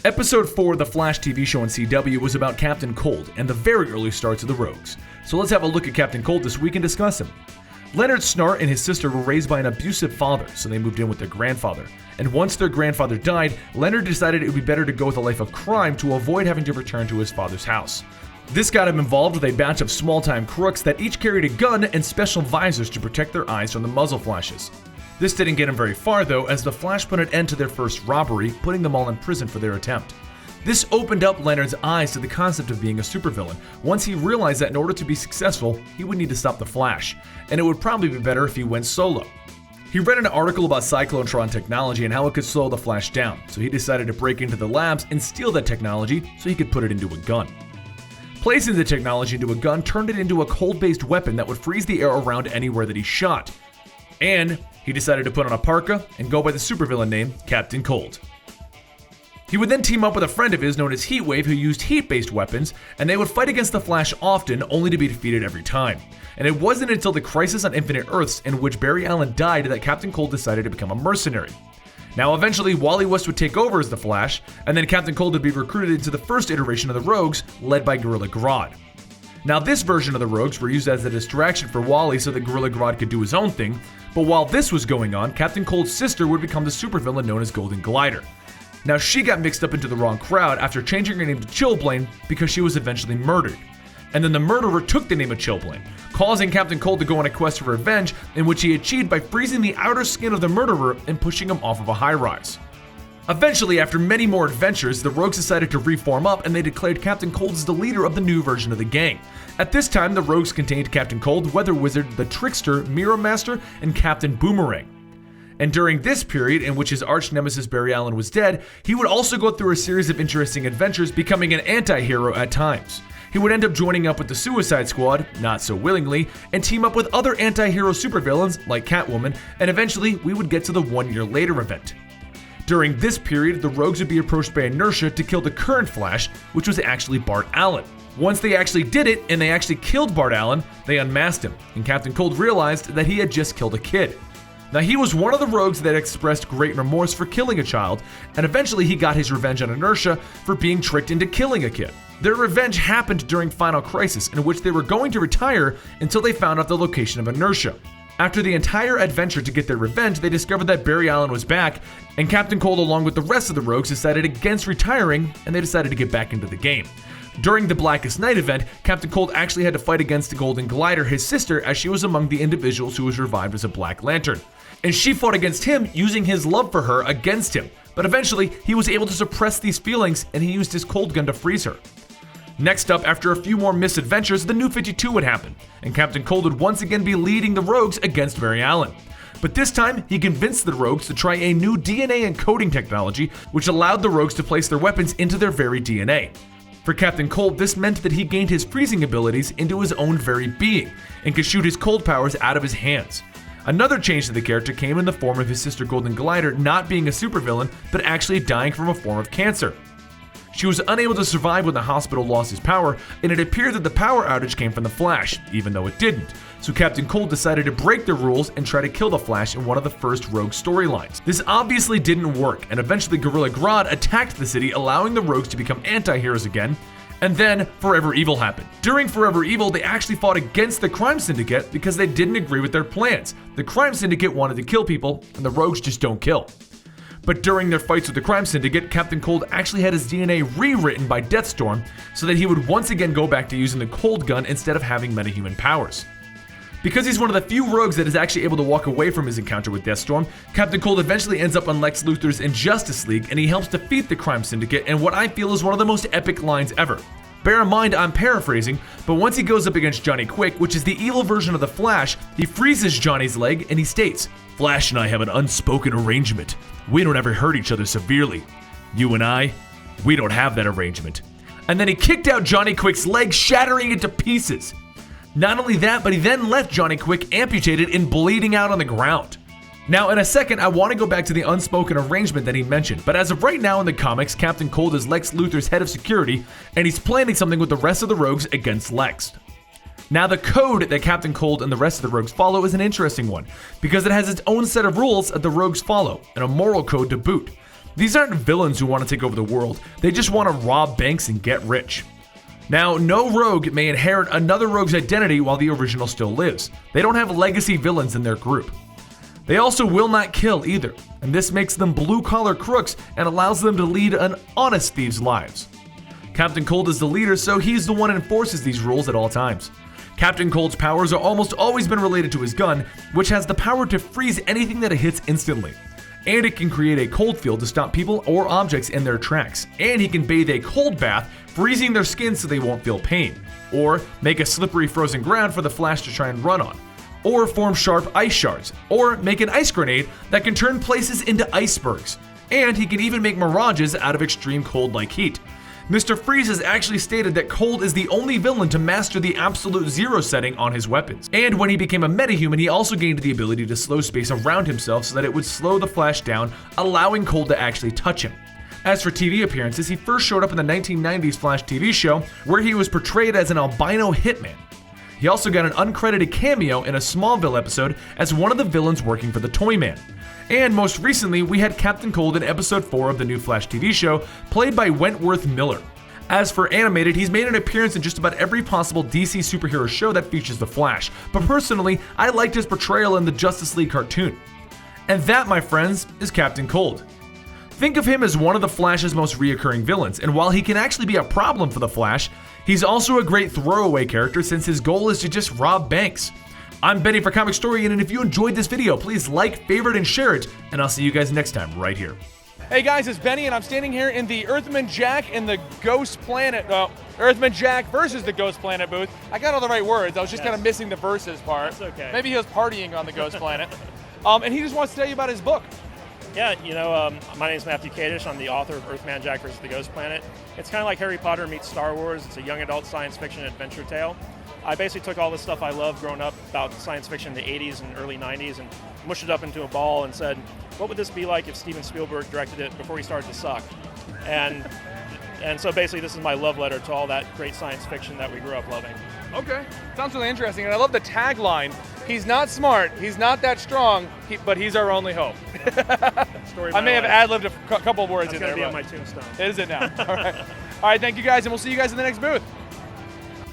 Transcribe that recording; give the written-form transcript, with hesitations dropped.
Episode 4 of the Flash TV show on CW was about Captain Cold and the very early starts of the Rogues. So let's have a look at Captain Cold this week and discuss him. Leonard Snart and his sister were raised by an abusive father, so they moved in with their grandfather. And once their grandfather died, Leonard decided it would be better to go with a life of crime to avoid having to return to his father's house. This got him involved with a batch of small-time crooks that each carried a gun and special visors to protect their eyes from the muzzle flashes. This didn't get him very far though, as the Flash put an end to their first robbery, putting them all in prison for their attempt. This opened up Leonard's eyes to the concept of being a supervillain, once he realized that in order to be successful, he would need to stop the Flash, and it would probably be better if he went solo. He read an article about Cyclotron technology and how it could slow the Flash down, so he decided to break into the labs and steal that technology so he could put it into a gun. Placing the technology into a gun turned it into a cold-based weapon that would freeze the air around anywhere that he shot. And he decided to put on a parka and go by the supervillain name Captain Cold. He would then team up with a friend of his known as Heatwave who used heat-based weapons, and they would fight against the Flash often, only to be defeated every time. And it wasn't until the Crisis on Infinite Earths, in which Barry Allen died, that Captain Cold decided to become a mercenary. Now eventually Wally West would take over as the Flash, and then Captain Cold would be recruited into the first iteration of the Rogues, led by Gorilla Grodd. Now this version of the Rogues were used as a distraction for Wally so that Gorilla Grodd could do his own thing, but while this was going on, Captain Cold's sister would become the supervillain known as Golden Glider. Now she got mixed up into the wrong crowd after changing her name to Chillblaine because she was eventually murdered. And then the murderer took the name of Chillblaine, causing Captain Cold to go on a quest for revenge, in which he achieved by freezing the outer skin of the murderer and pushing him off of a high-rise. Eventually, after many more adventures, the Rogues decided to reform up and they declared Captain Cold as the leader of the new version of the gang. At this time, the Rogues contained Captain Cold, Weather Wizard, the Trickster, Mirror Master, and Captain Boomerang. And during this period, in which his arch-nemesis Barry Allen was dead, he would also go through a series of interesting adventures, becoming an anti-hero at times. He would end up joining up with the Suicide Squad, not so willingly, and team up with other anti-hero supervillains like Catwoman, and eventually we would get to the 1 year later event. During this period, the Rogues would be approached by Inertia to kill the current Flash, which was actually Bart Allen. Once they actually did it, and they actually killed Bart Allen, they unmasked him, and Captain Cold realized that he had just killed a kid. Now he was one of the Rogues that expressed great remorse for killing a child, and eventually he got his revenge on Inertia for being tricked into killing a kid. Their revenge happened during Final Crisis, in which they were going to retire until they found out the location of Inertia. After the entire adventure to get their revenge, they discovered that Barry Allen was back, and Captain Cold along with the rest of the Rogues decided against retiring, and they decided to get back into the game. During the Blackest Night event, Captain Cold actually had to fight against Golden Glider, his sister, as she was among the individuals who was revived as a Black Lantern. And she fought against him, using his love for her against him. But eventually, he was able to suppress these feelings, and he used his cold gun to freeze her. Next up, after a few more misadventures, the New 52 would happen, and Captain Cold would once again be leading the Rogues against Barry Allen. But this time, he convinced the Rogues to try a new DNA encoding technology, which allowed the Rogues to place their weapons into their very DNA. For Captain Cold, this meant that he gained his freezing abilities into his own very being, and could shoot his cold powers out of his hands. Another change to the character came in the form of his sister Golden Glider not being a supervillain, but actually dying from a form of cancer. She was unable to survive when the hospital lost his power, and it appeared that the power outage came from the Flash, even though it didn't. So Captain Cold decided to break the rules and try to kill the Flash in one of the first Rogue storylines. This obviously didn't work, and eventually Gorilla Grodd attacked the city, allowing the Rogues to become anti-heroes again. And then Forever Evil happened. During Forever Evil, they actually fought against the Crime Syndicate because they didn't agree with their plans. The Crime Syndicate wanted to kill people, and the Rogues just don't kill. But during their fights with the Crime Syndicate, Captain Cold actually had his DNA rewritten by Deathstorm so that he would once again go back to using the cold gun instead of having metahuman powers. Because he's one of the few Rogues that is actually able to walk away from his encounter with Deathstorm, Captain Cold eventually ends up on Lex Luthor's Injustice League, and he helps defeat the Crime Syndicate in what I feel is one of the most epic lines ever. Bear in mind, I'm paraphrasing, but once he goes up against Johnny Quick, which is the evil version of the Flash, he freezes Johnny's leg and he states, "Flash and I have an unspoken arrangement. We don't ever hurt each other severely. You and I, we don't have that arrangement." And then he kicked out Johnny Quick's leg, shattering it to pieces. Not only that, but he then left Johnny Quick amputated and bleeding out on the ground. Now, in a second, I want to go back to the unspoken arrangement that he mentioned, but as of right now in the comics, Captain Cold is Lex Luthor's head of security, and he's planning something with the rest of the Rogues against Lex. Now, the code that Captain Cold and the rest of the Rogues follow is an interesting one, because it has its own set of rules that the Rogues follow, and a moral code to boot. These aren't villains who want to take over the world, they just want to rob banks and get rich. Now, no rogue may inherit another rogue's identity while the original still lives. They don't have legacy villains in their group. They also will not kill either, and this makes them blue-collar crooks and allows them to lead an honest thieves' lives. Captain Cold is the leader, so he's the one who enforces these rules at all times. Captain Cold's powers are almost always been related to his gun, which has the power to freeze anything that it hits instantly. And it can create a cold field to stop people or objects in their tracks. And he can bathe a cold bath, freezing their skin so they won't feel pain. Or make a slippery frozen ground for the Flash to try and run on. Or form sharp ice shards. Or make an ice grenade that can turn places into icebergs. And he can even make mirages out of extreme cold like heat. Mr. Freeze has actually stated that Cold is the only villain to master the absolute zero setting on his weapons. And when he became a metahuman, he also gained the ability to slow space around himself so that it would slow the Flash down, allowing Cold to actually touch him. As for TV appearances, he first showed up in the 1990s Flash TV show, where he was portrayed as an albino hitman. He also got an uncredited cameo in a Smallville episode as one of the villains working for the Toyman. And most recently, we had Captain Cold in episode 4 of the new Flash TV show, played by Wentworth Miller. As for animated, he's made an appearance in just about every possible DC superhero show that features the Flash, but personally, I liked his portrayal in the Justice League cartoon. And that, my friends, is Captain Cold. Think of him as one of the Flash's most reoccurring villains, and while he can actually be a problem for the Flash, he's also a great throwaway character since his goal is to just rob banks. I'm Benny for Comicstorian, and if you enjoyed this video, please like, favorite, and share it, and I'll see you guys next time right here. Hey guys, it's Benny, and I'm standing here in the Earthman Jack and the Ghost Planet, Earthman Jack versus the Ghost Planet booth. I got all the right words, I was just kind of missing the versus part. That's okay. Maybe he was partying on the Ghost Planet. And he just wants to tell you about his book. Yeah, my name is Matthew Kadish. I'm the author of Earthman Jack versus the Ghost Planet. It's kind of like Harry Potter meets Star Wars. It's a young adult science fiction adventure tale. I basically took all the stuff I loved growing up about science fiction in the 80s and early 90s and mushed it up into a ball and said, what would this be like if Steven Spielberg directed it before he started to suck? And so basically this is my love letter to all that great science fiction that we grew up loving. Okay, sounds really interesting, and I love the tagline. He's not smart, he's not that strong, but he's our only hope. I may have ad-libbed a couple of words in there. That's going to be on my tombstone. Is it now? All right. All right, thank you guys, and we'll see you guys in the next booth.